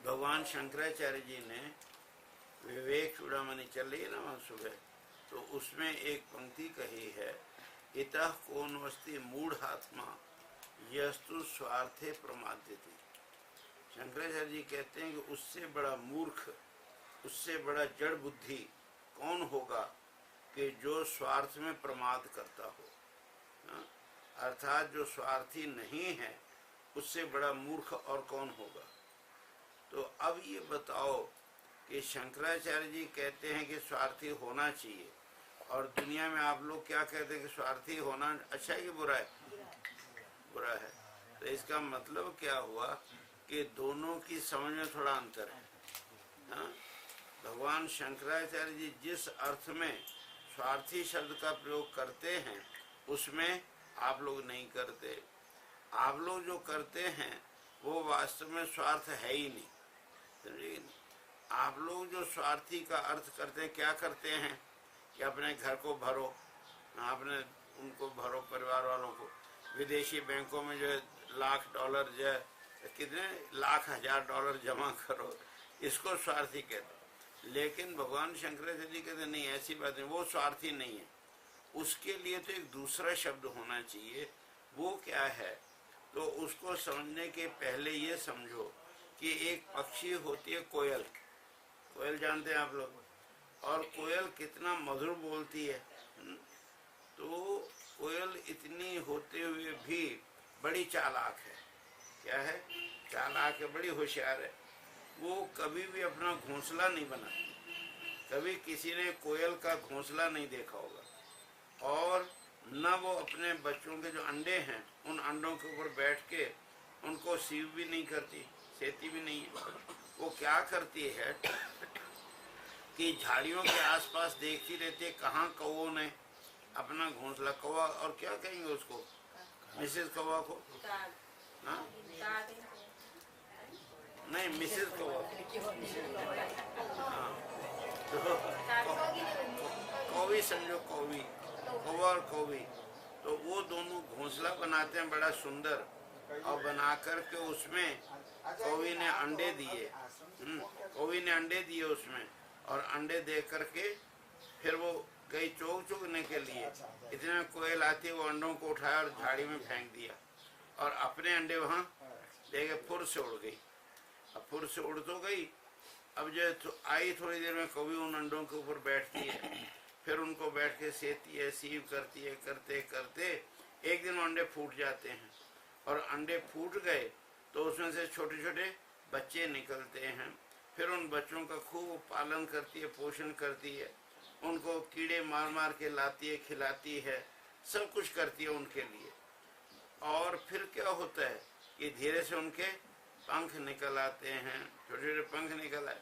भगवान शंकराचार्य जी ने विवेक चूड़ामणि चल रही है ना वहाँ सुबह, तो उसमें एक पंक्ति कही है, इतः कौन वस्ति मूढ़ात्मा यस्तु स्वार्थे प्रमाद्यते। शंकराचार्य जी कहते हैं कि उससे बड़ा मूर्ख, उससे बड़ा जड़ बुद्धि कौन होगा कि जो स्वार्थ में प्रमाद करता हो। अर्थात जो स्वार्थी नहीं है उससे बड़ा मूर्ख और कौन होगा। तो अब ये बताओ कि शंकराचार्य जी कहते हैं कि स्वार्थी होना चाहिए, और दुनिया में आप लोग क्या कहते हैं कि स्वार्थी होना अच्छा है कि बुरा है? बुरा है। तो इसका मतलब क्या हुआ कि दोनों की समझ में थोड़ा अंतर है। हाँ? भगवान शंकराचार्य जी जिस अर्थ में स्वार्थी शब्द का प्रयोग करते हैं उसमें आप लोग नहीं करते। आप लोग जो करते हैं वो वास्तव में स्वार्थ है ही नहीं, समझिए। आप लोग जो स्वार्थी का अर्थ करते हैं, क्या करते हैं कि अपने घर को भरो, आपने उनको भरो, परिवार वालों को। विदेशी बैंकों में जो लाख डॉलर जो कितने लाख हजार डॉलर जमा करो, इसको स्वार्थी कहते हैं। लेकिन भगवान शंकराचार्य जी कहते नहीं, ऐसी बात नहीं, वो स्वार्थी नहीं है। उसके लिए तो एक दूसरा शब्द होना चाहिए। वो क्या है? तो उसको समझने के पहले ये समझो कि एक पक्षी होती है कोयल। कोयल जानते हैं आप लोग? और कोयल कितना मधुर बोलती है। तो कोयल इतनी होते हुए भी बड़ी चालाक है। क्या है? चालाक है, बड़ी होशियार है। वो कभी भी अपना घोंसला नहीं बनाती। कभी किसी ने कोयल का घोंसला नहीं देखा होगा। और न वो अपने बच्चों के जो अंडे हैं उन अंडों के ऊपर बैठ के उनको सीव भी नहीं करती, सेती भी नहीं। वो क्या करती है कि झाड़ियों के आसपास देखती रहती है कहाँ कौओं ने अपना घोंसला। कौवा, और क्या कहेंगे उसको, मिसेज कौवा को? हाँ नहीं, मिसेज कौवा। हाँ, कौवी समझो, कौवी, कौवा और कौवी। तो वो दोनों घोंसला बनाते हैं बड़ा सुंदर, और बना कर के उसमें कौवी ने अंडे दिए। कौवी ने अंडे दिए उसमें, और अंडे दे करके फिर वो गई चोग चुगने के लिए। इतने में कोयल आती, वो अंडों को उठाया और झाड़ी में फेंक दिया, और अपने अंडे वहाँ लेके फुर से उड़ गई। अब फुर से उड़ तो गई, अब जो आई थोड़ी देर में कौवी उन अंडों के ऊपर बैठती है, फिर उनको बैठ के सेती है, सीव करती है। करते करते एक दिन अंडे फूट जाते हैं, और अंडे फूट गए तो उसमें से छोटे छोटे बच्चे निकलते हैं। फिर उन बच्चों का खूब पालन करती है, पोषण करती है, उनको कीड़े मार मार के लाती है, खिलाती है, सब कुछ करती है उनके लिए। और फिर क्या होता है कि धीरे से उनके पंख निकल आते हैं, छोटे छोटे पंख निकल आए,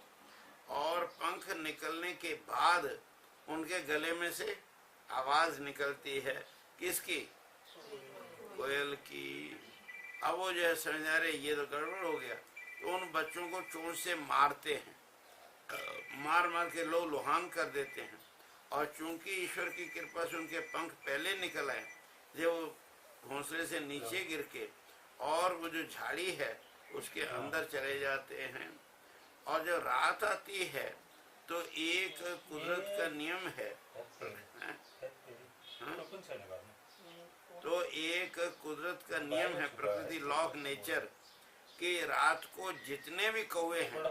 और पंख निकलने के बाद उनके गले में से आवाज निकलती है, किसकी? कोयल की। अब वो जो है समझ आ रहे ये तो गड़बड़ हो गया, तो उन बच्चों को चोंच से मारते हैं, मार मार के लो लुहान कर देते हैं। और चूंकि ईश्वर की कृपा से उनके पंख पहले निकल आए, जो घोंसले से नीचे गिर के, और वो जो झाड़ी है उसके अंदर चले जाते हैं। और जब रात आती है तो एक कुदरत का नियम है, तो एक कुदरत का नियम है, प्रकृति लॉ ऑफ नेचर, कि रात को जितने भी कौवे हैं,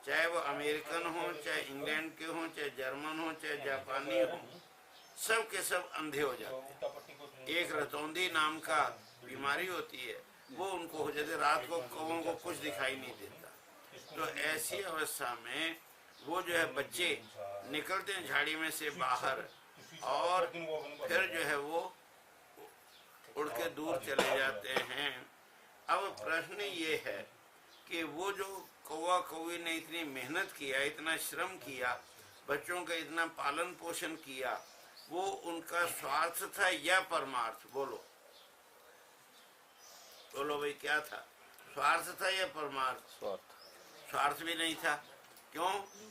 चाहे वो अमेरिकन हो, चाहे इंग्लैंड के हो, चाहे जर्मन हो, चाहे जापानी हो, सब के सब अंधे हो जाते हैं। एक रतौंधी नाम का बीमारी होती है, वो उनको हो जाती है। रात को कौवों को कुछ दिखाई नहीं देता। तो ऐसी अवस्था में वो जो है बच्चे निकलते हैं झाड़ी में से बाहर, और फिर जो है वो उड़ के दूर चले जाते हैं। अब प्रश्न ये है कि वो जो कौवा कौवी ने इतनी मेहनत किया, इतना श्रम किया, बच्चों का इतना पालन पोषण किया, वो उनका स्वार्थ था या परमार्थ? बोलो बोलो भाई, क्या था? स्वार्थ था या परमार्थ? स्वार्थ भी नहीं था। क्यों?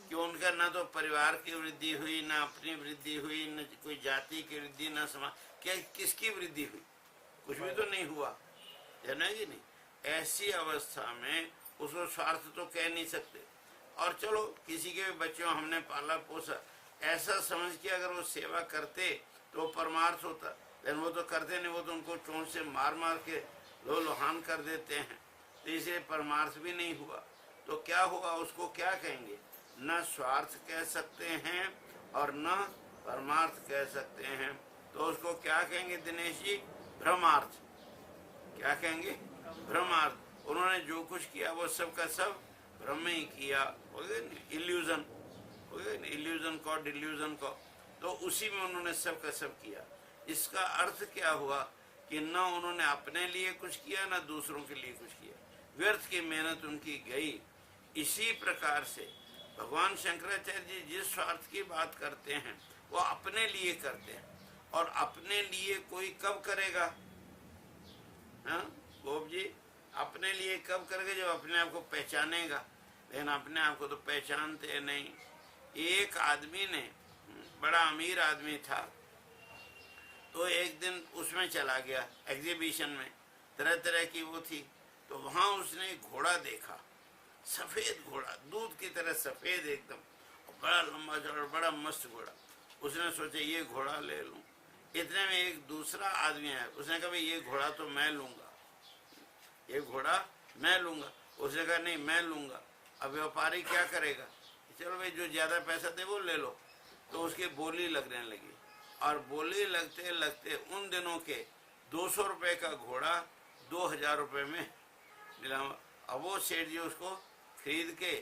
कि उनका ना तो परिवार की वृद्धि हुई, ना अपनी वृद्धि हुई, न कोई जाति की वृद्धि, ना समाज, क्या किसकी वृद्धि हुई? कुछ भी तो नहीं हुआ, है ना कि नहीं? ऐसी अवस्था में उसको स्वार्थ तो कह नहीं सकते। और चलो किसी के भी बच्चों हमने पाला पोसा, ऐसा समझ के अगर वो सेवा करते तो वो परमार्थ होता, लेकिन वो तो करते नहीं, वो तो उनको चोंच से मार मार के लोहान कर देते हैं, तो इसे परमार्थ भी नहीं हुआ। तो क्या हुआ, उसको क्या कहेंगे, न स्वार्थ कह सकते हैं और न परमार्थ कह सकते हैं, तो उसको क्या कहेंगे दिनेश जी, भ्रमार्थ। क्या कहेंगे, भ्रमार्थ। उन्होंने जो कुछ किया वो सब का सब भ्रम ही किया, हो गया इल्यूजन, हो गया इल्यूजन को डिल्यूजन को, तो उसी में उन्होंने सब का सब किया। इसका अर्थ क्या हुआ कि न उन्होंने अपने लिए कुछ किया न दूसरों के लिए कुछ किया, व्यर्थ की मेहनत उनकी गई। इसी प्रकार से भगवान शंकराचार्य जी जिस स्वार्थ की बात करते हैं वो अपने लिए करते हैं, और अपने लिए कोई कब करेगा, हाँ गोप जी, अपने लिए कब करेगा, जब अपने आप को पहचानेगा, लेकिन अपने आप को तो पहचानते नहीं। एक आदमी ने, बड़ा अमीर आदमी था, तो एक दिन उसमें चला गया एग्जीबिशन में, तरह तरह की वो थी, तो वहाँ उसने घोड़ा देखा, सफ़ेद घोड़ा, दूध की तरह सफ़ेद एकदम, बड़ा लंबा चौड़ा, बड़ा मस्त घोड़ा। उसने सोचा ये घोड़ा ले लूँ। इतने में एक दूसरा आदमी है, उसने कहा भाई ये घोड़ा तो मैं लूँगा, ये घोड़ा मैं लूँगा। उसने कहा नहीं मैं लूँगा। अब व्यापारी क्या करेगा, चलो भाई जो ज़्यादा पैसा दे वो ले लो। तो उसकी बोली लगने लगी, और बोली लगते लगते उन दिनों के 200 रुपये का घोड़ा 2000 रुपये में मिला। अब वो सेठ जी उसको खरीद के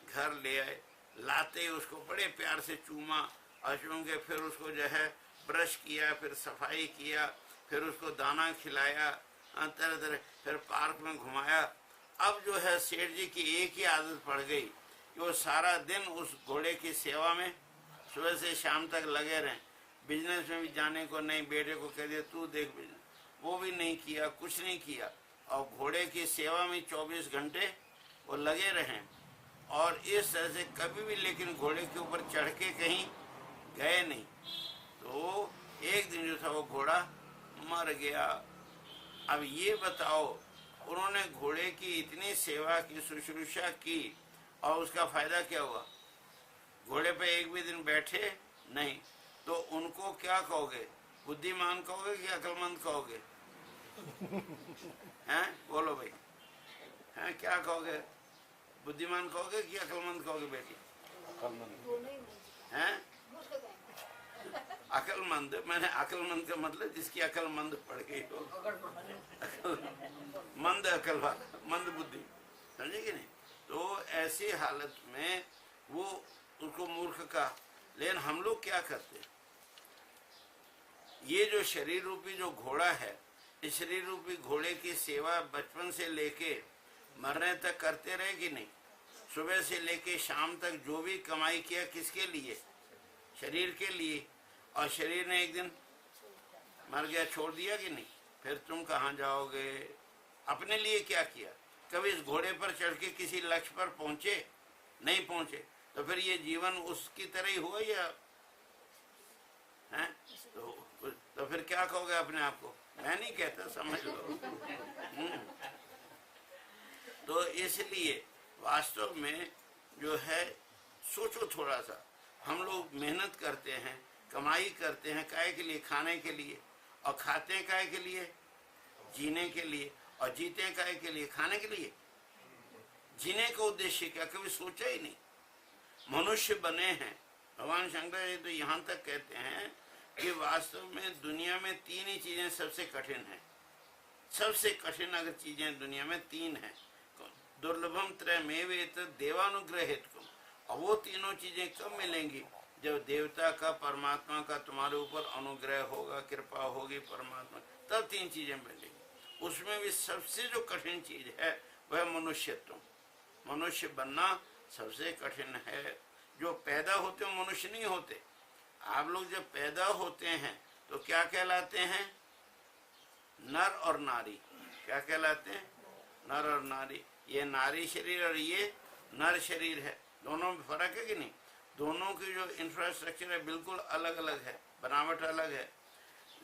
घर ले आए, लाते ही उसको बड़े प्यार से चूमा, और चूम के फिर उसको जो है ब्रश किया, फिर सफाई किया, फिर उसको दाना खिलाया, तरह तरह, फिर पार्क में घुमाया। अब जो है सेठ जी की एक ही आदत पड़ गई कि वो सारा दिन उस घोड़े की सेवा में सुबह से शाम तक लगे रहें। बिजनेस में भी जाने को नहीं, बेटे को कह दिया तू देख बिजनेस, वो भी नहीं किया, कुछ नहीं किया, और घोड़े की सेवा में 24 घंटे वो लगे रहें। और इस तरह से कभी भी लेकिन घोड़े के ऊपर चढ़ के कहीं गए नहीं। तो एक दिन जो था वो घोड़ा मर गया। अब ये बताओ, उन्होंने घोड़े की इतनी सेवा की, शुश्रूषा की, और उसका फायदा क्या हुआ, घोड़े पे एक भी दिन बैठे नहीं। तो उनको क्या कहोगे, बुद्धिमान कहोगे कि अक्लमंद कहोगे, हैं बोलो भाई, हैं क्या कहोगे, बुद्धिमान कहोगे कि अक्लमंद कहोगे बेटी, हैं अकलमंद। मैंने अकलमंद का मतलब जिसकी अकल मंद पड़ गई हो, मंद अकल वाला, मंद बुद्धि, समझे कि नहीं। तो ऐसी हालत में वो उसको मूर्ख का। लेकिन हम लोग क्या करते हैं, ये जो शरीर रूपी जो घोड़ा है, इस शरीर रूपी घोड़े की सेवा बचपन से लेके मरने तक करते रहे कि नहीं। सुबह से लेके शाम तक जो भी कमाई किया किसके लिए, शरीर के लिए, और शरीर ने एक दिन मर गया, छोड़ दिया कि नहीं, फिर तुम कहाँ जाओगे, अपने लिए क्या किया, कभी इस घोड़े पर चढ़ के किसी लक्ष्य पर पहुंचे, नहीं पहुंचे, तो फिर ये जीवन उसकी तरह ही हुआ या है। तो फिर क्या कहोगे अपने आप को, मैं नहीं कहता, समझ लो। तो इसलिए वास्तव में जो है सोचो थोड़ा सा, हम लोग मेहनत करते हैं, कमाई करते हैं, काहे के लिए, खाने के लिए, और खाते हैं काहे के लिए, जीने के लिए, और जीते हैं काहे के लिए, खाने के लिए। जीने का उद्देश्य क्या, कभी सोचा ही नहीं। मनुष्य बने हैं, भगवान शंकर जी तो यहाँ तक कहते हैं कि वास्तव में दुनिया में 3 ही चीजें सबसे कठिन है। सबसे कठिन अगर चीजें दुनिया में 3 हैं, दुर्लभम त्रयमेवेत देवानुग्रह हेतु। और वो तीनों चीजें कब मिलेंगी, जब देवता का, परमात्मा का तुम्हारे ऊपर अनुग्रह होगा, कृपा होगी परमात्मा, तब 3 चीजें मिलेंगी। उसमें भी सबसे जो कठिन चीज है वह मनुष्यत्व। मनुष्य बनना सबसे कठिन है। जो पैदा होते हो मनुष्य नहीं होते। आप लोग जब पैदा होते हैं तो क्या कहलाते हैं, नर और नारी। क्या कहलाते हैं, नर और नारी। ये नारी शरीर और ये नर शरीर है, दोनों में फर्क है कि नहीं। दोनों की जो इंफ्रास्ट्रक्चर है बिल्कुल अलग अलग है, बनावट अलग है।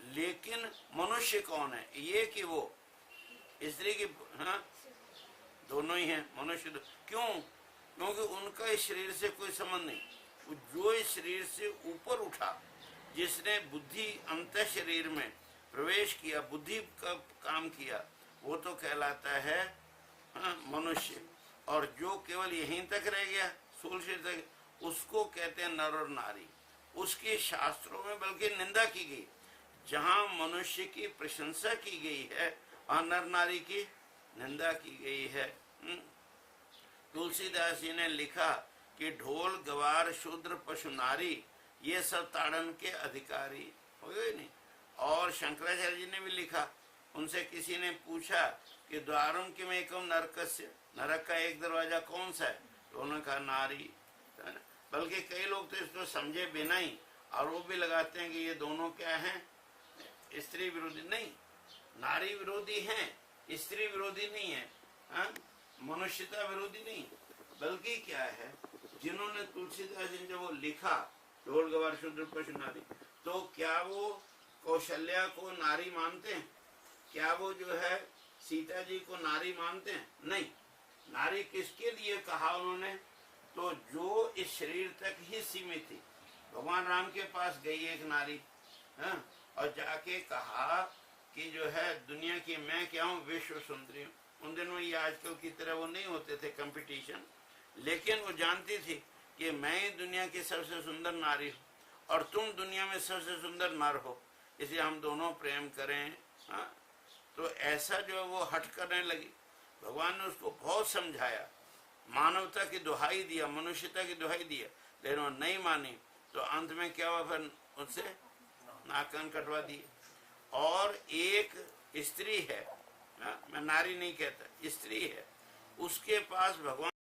लेकिन मनुष्य कौन है, ये कि वो स्त्री की, हाँ दोनों ही हैं मनुष्य। क्यों? क्योंकि उनका इस शरीर से कोई संबंध नहीं। वो जो इस शरीर से ऊपर उठा, जिसने बुद्धि अंत शरीर में प्रवेश किया, बुद्धि का काम किया, वो तो कहलाता है मनुष्य। और जो केवल यहीं तक रह गया, स्थूल शरीर तक, उसको कहते हैं नर और नारी। उसकी शास्त्रों में बल्कि निंदा की गई। जहाँ मनुष्य की प्रशंसा की गई है और नर नारी की निंदा की गई है। तुलसीदास जी ने लिखा कि ढोल गवार शूद्र पशु नारी, ये सब ताड़न के अधिकारी हो गए नहीं। और शंकराचार्य जी ने भी लिखा, उनसे किसी ने पूछा कि द्वारम किम एकम नरकस्य, नरक का एक दरवाजा कौन सा है? तो उन्होंने कहा नारी। बल्कि कई लोग तो इसको समझे बिना ही आरोप भी लगाते हैं कि ये दोनों क्या हैं, स्त्री विरोधी। नहीं, नारी विरोधी हैं, स्त्री विरोधी नहीं है, मनुष्यता विरोधी नहीं। बल्कि क्या है, जिन्होंने तुलसीदास जी ने जब वो लिखा ढोल गवार शूद्र पशु नारी, तो क्या वो कौशल्या को नारी मानते हैं? क्या वो जो है सीता जी को नारी मानते हैं? नहीं। नारी किसके लिए कहा उन्होंने? तो जो इस शरीर तक ही सीमित थी। भगवान राम के पास गई एक नारी, और जाके कहा कि जो है दुनिया की मैं क्या हूँ, विश्व सुंदरी हूँ। उन दिनों ये आजकल की तरह वो नहीं होते थे कंपटीशन, लेकिन वो जानती थी कि मैं ही दुनिया की सबसे सुंदर नारी हूँ और तुम दुनिया में सबसे सुंदर नर हो, इसलिए हम दोनों प्रेम करें। तो ऐसा जो वो हट करने लगी। भगवान ने उसको बहुत समझाया, मानवता की दुहाई दिया, मनुष्यता की दुहाई दिया, लेकिन वो नहीं मानी। तो अंत में क्या हुआ, फिर उससे नाक कान कटवा दिए। और एक स्त्री है, मैं नारी नहीं कहता, स्त्री है, उसके पास भगवान